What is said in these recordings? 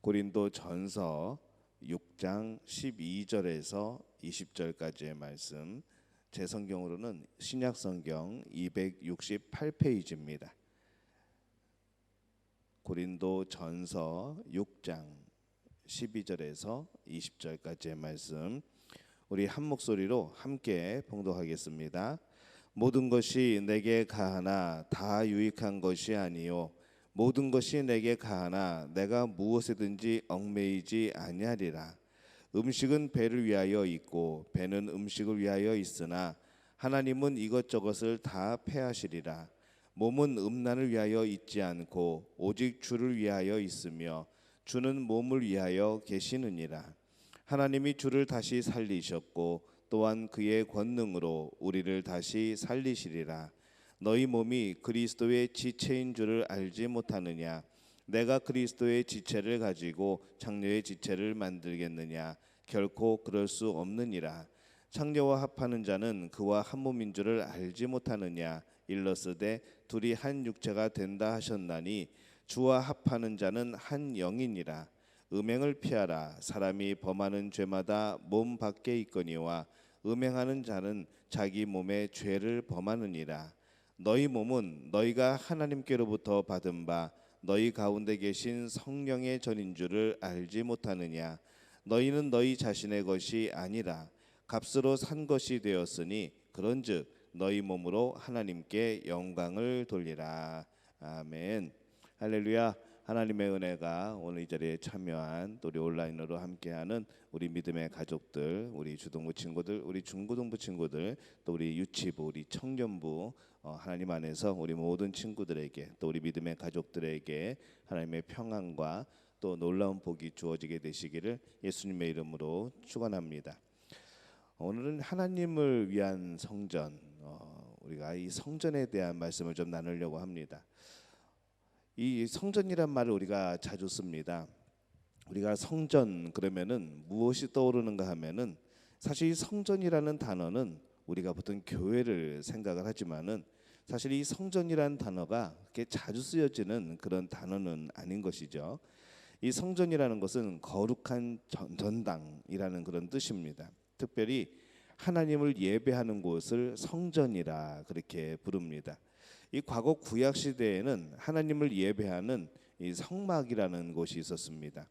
고린도전서 6장 12절에서 20절까지의 말씀, 제 성경으로는 신약성경 268페이지입니다. 고린도전서 6장 12절에서 20절까지의 말씀, 우리 한 목소리로 함께 봉독하겠습니다. 모든 것이 내게 가하나 다 유익한 것이 아니요 모든 것이 내게 가하나 내가 무엇에든지 얽매이지 아니하리라. 음식은 배를 위하여 있고 배는 음식을 위하여 있으나 하나님은 이것저것을 다 패하시리라. 몸은 음란을 위하여 있지 않고 오직 주를 위하여 있으며 주는 몸을 위하여 계시느니라. 하나님이 주를 다시 살리셨고 또한 그의 권능으로 우리를 다시 살리시리라. 너희 몸이 그리스도의 지체인 줄을 알지 못하느냐? 내가 그리스도의 지체를 가지고 창녀의 지체를 만들겠느냐? 결코 그럴 수 없느니라. 창녀와 합하는 자는 그와 한 몸인 줄을 알지 못하느냐? 일러스되 둘이 한 육체가 된다 하셨나니 주와 합하는 자는 한 영이니라. 음행을 피하라. 사람이 범하는 죄마다 몸 밖에 있거니와 음행하는 자는 자기 몸에 죄를 범하느니라. 너희 몸은 너희가 하나님께로부터 받은 바 너희 가운데 계신 성령의 전인 줄을 알지 못하느냐? 너희는 너희 자신의 것이 아니라 값으로 산 것이 되었으니 그런즉 너희 몸으로 하나님께 영광을 돌리라. 아멘. 할렐루야. 하나님의 은혜가 오늘 이 자리에 참여한 또 우리 온라인으로 함께하는 우리 믿음의 가족들, 우리 주동부 친구들, 우리 중고등부 친구들, 또 우리 유치부, 우리 청년부, 하나님 안에서 우리 모든 친구들에게 또 우리 믿음의 가족들에게 하나님의 평안과 또 놀라운 복이 주어지게 되시기를 예수님의 이름으로 축원합니다. 오늘은 하나님을 위한 성전, 우리가 이 성전에 대한 말씀을 좀 나누려고 합니다. 이 성전이란 말을 우리가 자주 씁니다. 우리가 성전 그러면은 무엇이 떠오르는가 하면은 사실 이 성전이라는 단어는 우리가 보통 교회를 생각을 하지만은 사실 이 성전이라는 단어가 그렇게 자주 쓰여지는 그런 단어는 아닌 것이죠. 이 성전이라는 것은 거룩한 전당이라는 그런 뜻입니다. 특별히 하나님을 예배하는 곳을 성전이라 그렇게 부릅니다. 이 과거 구약 시대에는 하나님을 예배하는 이 성막이라는 곳이 있었습니다.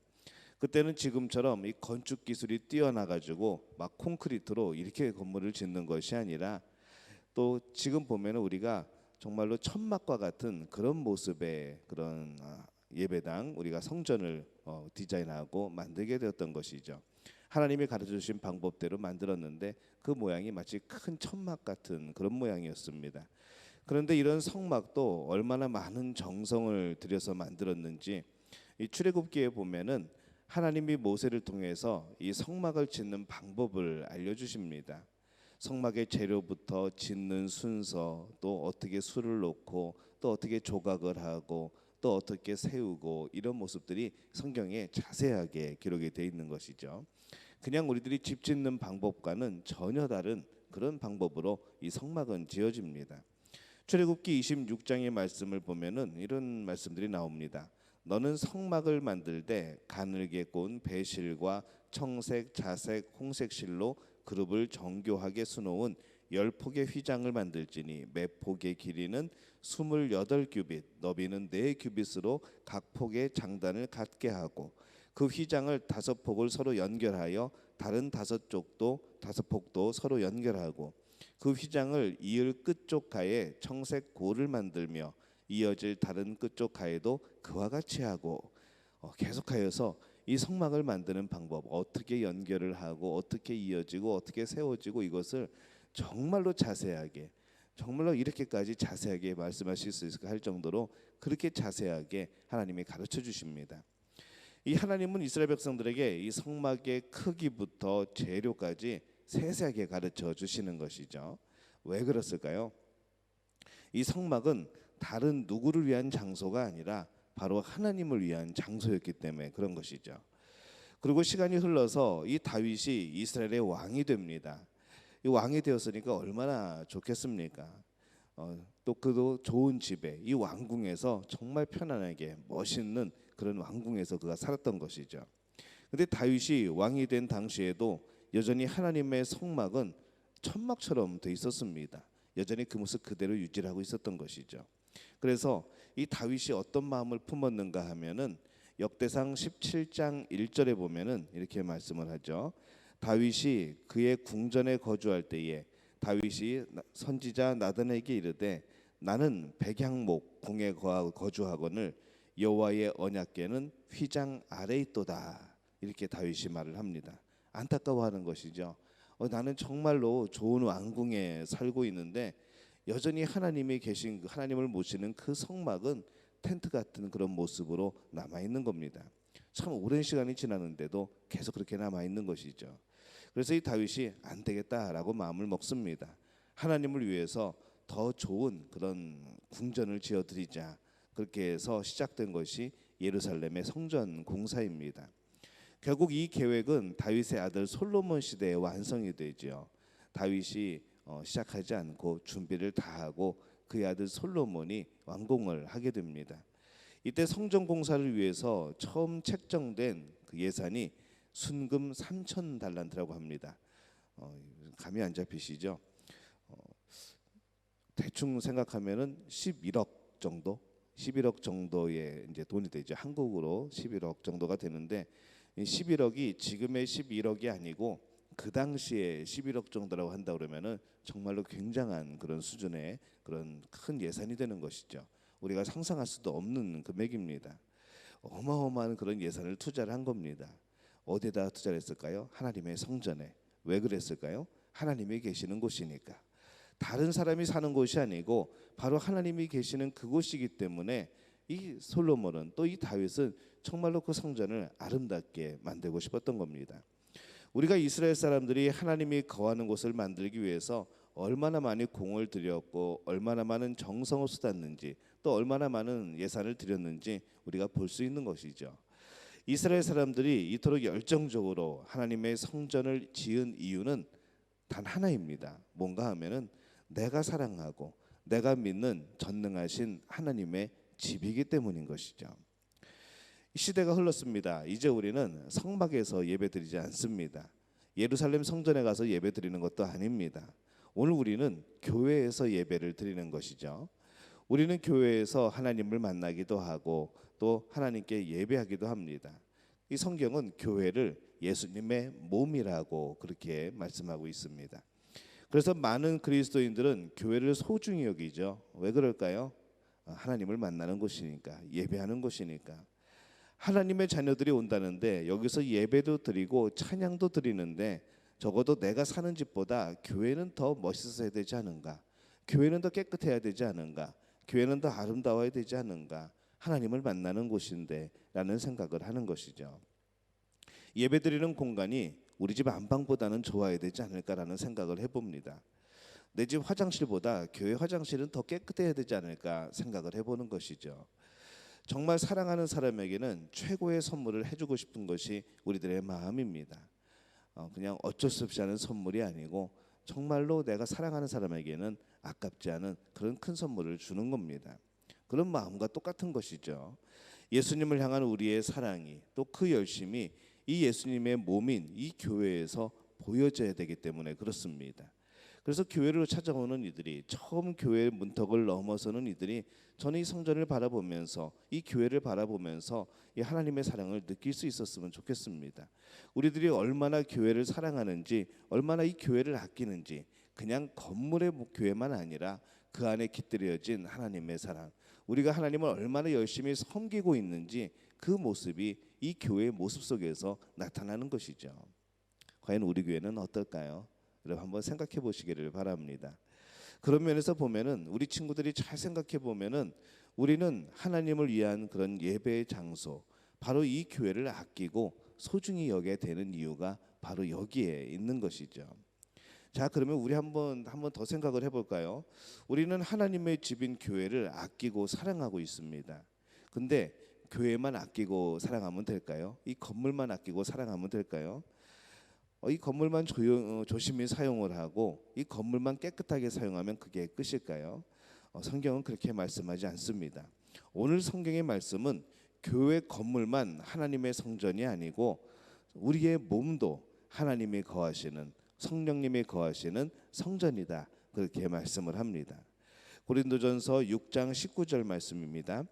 그때는 지금처럼 이 건축 기술이 뛰어나 가지고 막 콘크리트로 이렇게 건물을 짓는 것이 아니라 또 지금 보면은 우리가 정말로 천막과 같은 그런 모습의 그런 예배당, 우리가 성전을 디자인하고 만들게 되었던 것이죠. 하나님이 가르쳐 주신 방법대로 만들었는데 그 모양이 마치 큰 천막 같은 그런 모양이었습니다. 그런데 이런 성막도 얼마나 많은 정성을 들여서 만들었는지 이 출애굽기에 보면은 하나님이 모세를 통해서 이 성막을 짓는 방법을 알려주십니다. 성막의 재료부터 짓는 순서, 또 어떻게 수를 놓고 또 어떻게 조각을 하고 또 어떻게 세우고 이런 모습들이 성경에 자세하게 기록이 되어 있는 것이죠. 그냥 우리들이 집 짓는 방법과는 전혀 다른 그런 방법으로 이 성막은 지어집니다. 출애굽기 26장의 말씀을 보면은 이런 말씀들이 나옵니다. 너는 성막을 만들되 가늘게 꼰 배실과 청색, 자색, 홍색 실로 그룹을 정교하게 수놓은 10폭의 휘장을 만들지니 매 폭의 길이는 28규빗, 너비는 4규빗으로 각 폭의 장단을 같게 하고 그 휘장을 5폭을 서로 연결하여 다른 5폭도 서로 연결하고 그 휘장을 이을 끝쪽 가에 청색 고를 만들며 이어질 다른 끝쪽 가에도 그와 같이 하고 계속하여서 이 성막을 만드는 방법, 어떻게 연결을 하고 어떻게 이어지고 어떻게 세워지고 이것을 정말로 자세하게, 정말로 이렇게까지 자세하게 말씀하실 수 있을까 할 정도로 그렇게 자세하게 하나님이 가르쳐 주십니다. 이 하나님은 이스라엘 백성들에게 이 성막의 크기부터 재료까지 세세하게 가르쳐 주시는 것이죠. 왜 그랬을까요? 이 성막은 다른 누구를 위한 장소가 아니라 바로 하나님을 위한 장소였기 때문에 그런 것이죠. 그리고 시간이 흘러서 이 다윗이 이스라엘의 왕이 됩니다. 이 왕이 되었으니까 얼마나 좋겠습니까? 또 그도 좋은 집에 이 왕궁에서 정말 편안하게 멋있는 그런 왕궁에서 그가 살았던 것이죠. 근데 다윗이 왕이 된 당시에도 여전히 하나님의 성막은 천막처럼 돼 있었습니다. 여전히 그 모습 그대로 유지를 하고 있었던 것이죠. 그래서 이 다윗이 어떤 마음을 품었는가 하면은 역대상 17장 1절에 보면은 이렇게 말씀을 하죠. 다윗이 그의 궁전에 거주할 때에 다윗이 선지자 나단에게 이르되 나는 백향목 궁에 거주하거늘 여호와의 언약궤는 휘장 아래 있도다. 이렇게 다윗이 말을 합니다. 안타까워하는 것이죠. 나는 정말로 좋은 왕궁에 살고 있는데 여전히 하나님이 계신 하나님을 모시는 그 성막은 텐트 같은 그런 모습으로 남아 있는 겁니다. 참 오랜 시간이 지났는데도 계속 그렇게 남아 있는 것이죠. 그래서 이 다윗이 안 되겠다라고 마음을 먹습니다. 하나님을 위해서 더 좋은 그런 궁전을 지어 드리자. 그렇게 해서 시작된 것이 예루살렘의 성전 공사입니다. 결국 이 계획은 다윗의 아들 솔로몬 시대에 완성이 되죠. 다윗이 시작하지 않고 준비를 다 하고 그의 아들 솔로몬이 완공을 하게 됩니다. 이때 성전 공사를 위해서 처음 책정된 그 예산이 순금 3천 달란트라고 합니다. 감이 안 잡히시죠? 대충 생각하면은 11억 정도, 11억 정도의 이제 돈이 되죠. 한국으로 11억 정도가 되는데 11억이 지금의 11억이 아니고 그 당시에 11억 정도라고 한다 그러면은 정말로 굉장한 그런 수준의 그런 큰 예산이 되는 것이죠. 우리가 상상할 수도 없는 금액입니다. 어마어마한 그런 예산을 투자를 한 겁니다. 어디에다 투자를 했을까요? 하나님의 성전에. 왜 그랬을까요? 하나님이 계시는 곳이니까. 다른 사람이 사는 곳이 아니고 바로 하나님이 계시는 그곳이기 때문에 이 솔로몬은 또 이 다윗은 정말로 그 성전을 아름답게 만들고 싶었던 겁니다. 우리가 이스라엘 사람들이 하나님이 거하는 곳을 만들기 위해서 얼마나 많이 공을 들였고 얼마나 많은 정성을 쏟았는지 또 얼마나 많은 예산을 들였는지 우리가 볼 수 있는 것이죠. 이스라엘 사람들이 이토록 열정적으로 하나님의 성전을 지은 이유는 단 하나입니다. 뭔가 하면은 내가 사랑하고 내가 믿는 전능하신 하나님의 집이기 때문인 것이죠. 시대가 흘렀습니다. 이제 우리는 성막에서 예배드리지 않습니다. 예루살렘 성전에 가서 예배드리는 것도 아닙니다. 오늘 우리는 교회에서 예배를 드리는 것이죠. 우리는 교회에서 하나님을 만나기도 하고 또 하나님께 예배하기도 합니다. 이 성경은 교회를 예수님의 몸이라고 그렇게 말씀하고 있습니다. 그래서 많은 그리스도인들은 교회를 소중히 여기죠. 왜 그럴까요? 하나님을 만나는 곳이니까, 예배하는 곳이니까. 하나님의 자녀들이 온다는데 여기서 예배도 드리고 찬양도 드리는데 적어도 내가 사는 집보다 교회는 더 멋있어야 되지 않은가? 교회는 더 깨끗해야 되지 않은가? 교회는 더 아름다워야 되지 않은가? 하나님을 만나는 곳인데 라는 생각을 하는 것이죠. 예배드리는 공간이 우리 집 안방보다는 좋아야 되지 않을까라는 생각을 해봅니다. 내 집 화장실보다 교회 화장실은 더 깨끗해야 되지 않을까 생각을 해보는 것이죠. 정말 사랑하는 사람에게는 최고의 선물을 해주고 싶은 것이 우리들의 마음입니다. 그냥 어쩔 수 없이 하는 선물이 아니고 정말로 내가 사랑하는 사람에게는 아깝지 않은 그런 큰 선물을 주는 겁니다. 그런 마음과 똑같은 것이죠. 예수님을 향한 우리의 사랑이 또 그 열심이 이 예수님의 몸인 이 교회에서 보여져야 되기 때문에 그렇습니다. 그래서 교회를 찾아오는 이들이 처음 교회의 문턱을 넘어서는 이들이 저는 이 성전을 바라보면서 이 교회를 바라보면서 이 하나님의 사랑을 느낄 수 있었으면 좋겠습니다. 우리들이 얼마나 교회를 사랑하는지 얼마나 이 교회를 아끼는지 그냥 건물의 교회만 아니라 그 안에 깃들여진 하나님의 사랑 우리가 하나님을 얼마나 열심히 섬기고 있는지 그 모습이 이 교회의 모습 속에서 나타나는 것이죠. 과연 우리 교회는 어떨까요? 여러분 한번 생각해 보시기를 바랍니다. 그런 면에서 보면은 우리 친구들이 잘 생각해 보면은 우리는 하나님을 위한 그런 예배의 장소 바로 이 교회를 아끼고 소중히 여겨야 되는 이유가 바로 여기에 있는 것이죠. 자, 그러면 우리 한번 더 생각을 해볼까요? 우리는 하나님의 집인 교회를 아끼고 사랑하고 있습니다. 근데 교회만 아끼고 사랑하면 될까요? 이 건물만 아끼고 사랑하면 될까요? 이 건물만 조심히 사용을 하고 이 건물만 깨끗하게 사용하면 그게 끝일까요? 성경은 그렇게 말씀하지 않습니다. 오늘 성경의 말씀은 교회 건물만 하나님의 성전이 아니고 우리의 몸도 하나님이 거하시는, 성령님이 거하시는 성전이다, 그렇게 말씀을 합니다. 고린도전서 6장 19절 말씀입니다.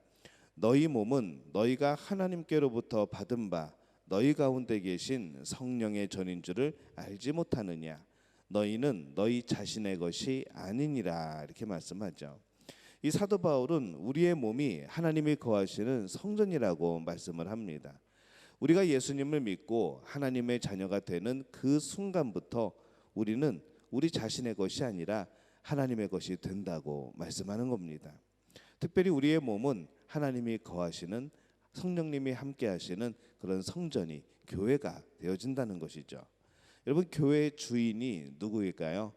너희 몸은 너희가 하나님께로부터 받은 바 너희 가운데 계신 성령의 전인 줄을 알지 못하느냐. 너희는 너희 자신의 것이 아니니라, 이렇게 말씀하죠. 이 사도 바울은 우리의 몸이 하나님이 거하시는 성전이라고 말씀을 합니다. 우리가 예수님을 믿고 하나님의 자녀가 되는 그 순간부터 우리는 우리 자신의 것이 아니라 하나님의 것이 된다고 말씀하는 겁니다. 특별히 우리의 몸은 하나님이 거하시는, 성령님이 함께 하시는 그런 성전이, 교회가 되어진다는 것이죠. 여러분, 교회의 주인이 누구일까요?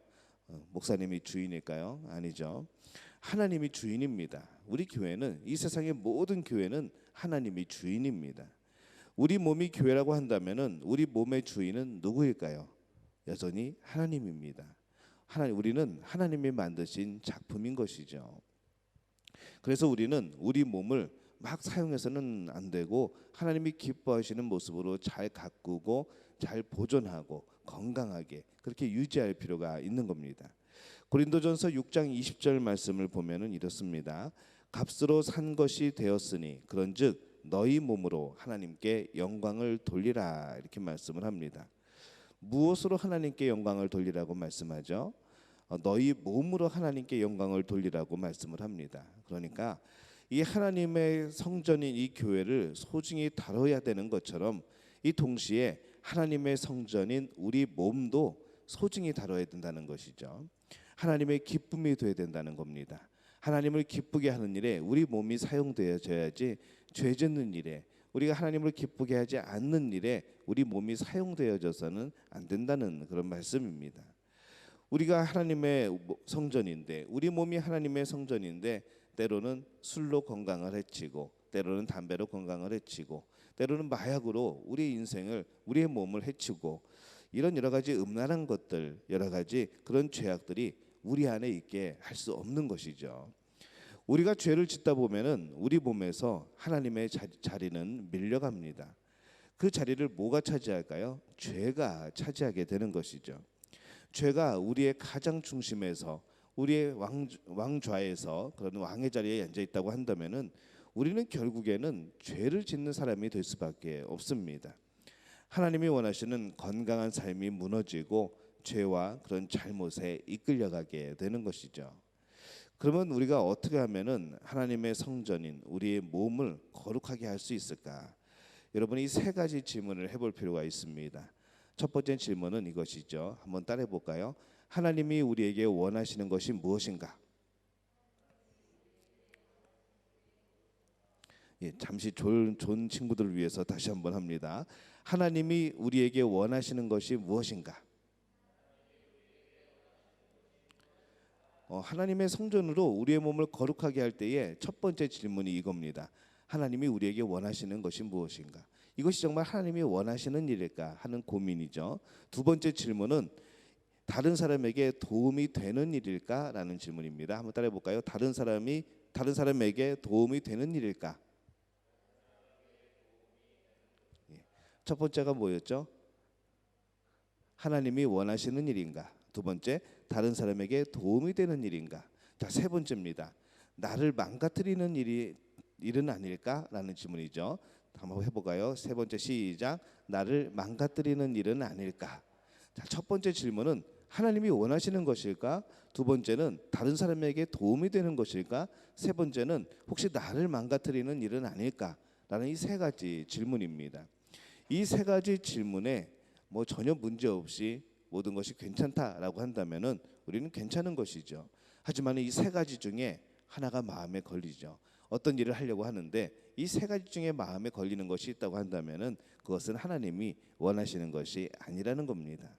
목사님이 주인일까요? 아니죠. 하나님이 주인입니다. 우리 교회는, 이 세상의 모든 교회는 하나님이 주인입니다. 우리 몸이 교회라고 한다면은 우리 몸의 주인은 누구일까요? 여전히 하나님입니다. 우리는 하나님이 만드신 작품인 것이죠. 그래서 우리는 우리 몸을 막 사용해서는 안 되고 하나님이 기뻐하시는 모습으로 잘 가꾸고 잘 보존하고 건강하게 그렇게 유지할 필요가 있는 겁니다. 고린도전서 6장 20절 말씀을 보면은 이렇습니다. 값으로 산 것이 되었으니 그런즉 너희 몸으로 하나님께 영광을 돌리라, 이렇게 말씀을 합니다. 무엇으로 하나님께 영광을 돌리라고 말씀하죠? 너희 몸으로 하나님께 영광을 돌리라고 말씀을 합니다. 그러니까 이 하나님의 성전인 이 교회를 소중히 다뤄야 되는 것처럼 이 동시에 하나님의 성전인 우리 몸도 소중히 다뤄야 된다는 것이죠. 하나님의 기쁨이 되어야 된다는 겁니다. 하나님을 기쁘게 하는 일에 우리 몸이 사용되어져야지, 죄 짓는 일에, 우리가 하나님을 기쁘게 하지 않는 일에 우리 몸이 사용되어져서는 안 된다는 그런 말씀입니다. 우리가 하나님의 성전인데, 우리 몸이 하나님의 성전인데 때로는 술로 건강을 해치고, 때로는 담배로 건강을 해치고, 때로는 마약으로 우리 인생을, 우리의 몸을 해치고, 이런 여러 가지 음란한 것들, 여러 가지 그런 죄악들이 우리 안에 있게 할 수 없는 것이죠. 우리가 죄를 짓다 보면은 우리 몸에서 하나님의 자리는 밀려갑니다. 그 자리를 뭐가 차지할까요? 죄가 차지하게 되는 것이죠. 죄가 우리의 가장 중심에서, 우리의 왕좌에서, 그런 왕의 자리에 앉아 있다고 한다면은 우리는 결국에는 죄를 짓는 사람이 될 수밖에 없습니다. 하나님이 원하시는 건강한 삶이 무너지고 죄와 그런 잘못에 이끌려가게 되는 것이죠. 그러면 우리가 어떻게 하면은 하나님의 성전인 우리의 몸을 거룩하게 할 수 있을까? 여러분이 세 가지 질문을 해볼 필요가 있습니다. 첫 번째 질문은 이것이죠. 한번 따라해 볼까요? 하나님이 우리에게 원하시는 것이 무엇인가? 잠시 좋은 친구들을 위해서 다시 한번 합니다. 하나님이 우리에게 원하시는 것이 무엇인가? 하나님의 성전으로 우리의 몸을 거룩하게 할 때에 첫 번째 질문이 이겁니다. 하나님이 우리에게 원하시는 것이 무엇인가? 이것이 정말 하나님이 원하시는 일일까 하는 고민이죠. 두 번째 질문은 다른 사람에게 도움이 되는 일일까라는 질문입니다. 한번 따라해 볼까요? 다른 사람에게 도움이 되는 일일까? 첫 번째가 뭐였죠? 하나님이 원하시는 일인가? 두 번째, 다른 사람에게 도움이 되는 일인가? 자, 세 번째입니다. 나를 망가뜨리는 일은 아닐까라는 질문이죠. 한번 해볼까요? 세 번째 시작. 나를 망가뜨리는 일은 아닐까? 자, 첫 번째 질문은 하나님이 원하시는 것일까? 두 번째는 다른 사람에게 도움이 되는 것일까? 세 번째는 혹시 나를 망가뜨리는 일은 아닐까라는 이 세 가지 질문입니다. 이 세 가지 질문에 전혀 문제 없이 모든 것이 괜찮다라고 한다면은 우리는 괜찮은 것이죠. 하지만 이 세 가지 중에 하나가 마음에 걸리죠. 어떤 일을 하려고 하는데 이 세 가지 중에 마음에 걸리는 것이 있다고 한다면은 그것은 하나님이 원하시는 것이 아니라는 겁니다.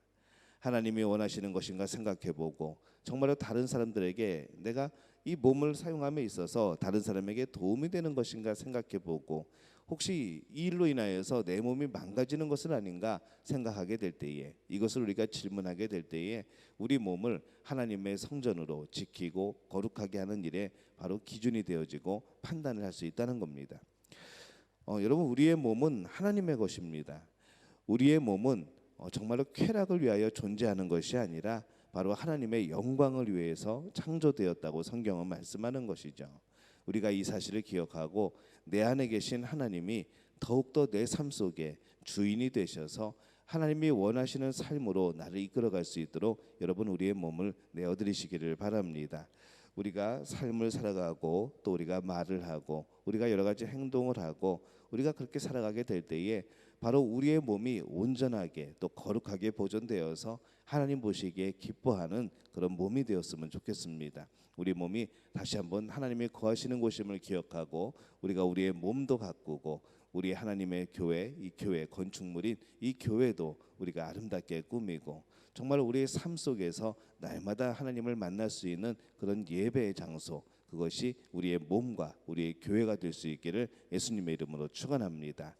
하나님이 원하시는 것인가 생각해보고 정말로 다른 사람들에게 내가 이 몸을 사용함에 있어서 다른 사람에게 도움이 되는 것인가 생각해보고 혹시 이 일로 인하여서 내 몸이 망가지는 것은 아닌가 생각하게 될 때에, 이것을 우리가 질문하게 될 때에 우리 몸을 하나님의 성전으로 지키고 거룩하게 하는 일에 바로 기준이 되어지고 판단을 할 수 있다는 겁니다. 여러분 우리의 몸은 하나님의 것입니다. 우리의 몸은 정말로 쾌락을 위하여 존재하는 것이 아니라 바로 하나님의 영광을 위해서 창조되었다고 성경은 말씀하는 것이죠. 우리가 이 사실을 기억하고 내 안에 계신 하나님이 더욱더 내 삶 속에 주인이 되셔서 하나님이 원하시는 삶으로 나를 이끌어갈 수 있도록 여러분 우리의 몸을 내어드리시기를 바랍니다. 우리가 삶을 살아가고 또 우리가 말을 하고 우리가 여러 가지 행동을 하고 우리가 그렇게 살아가게 될 때에 바로 우리의 몸이 온전하게 또 거룩하게 보존되어서 하나님 보시기에 기뻐하는 그런 몸이 되었으면 좋겠습니다. 우리 몸이 다시 한번 하나님이 거하시는 곳임을 기억하고 우리가 우리의 몸도 가꾸고 우리 하나님의 교회, 이 교회 건축물인 이 교회도 우리가 아름답게 꾸미고 정말 우리의 삶 속에서 날마다 하나님을 만날 수 있는 그런 예배의 장소, 그것이 우리의 몸과 우리의 교회가 될 수 있기를 예수님의 이름으로 축원합니다.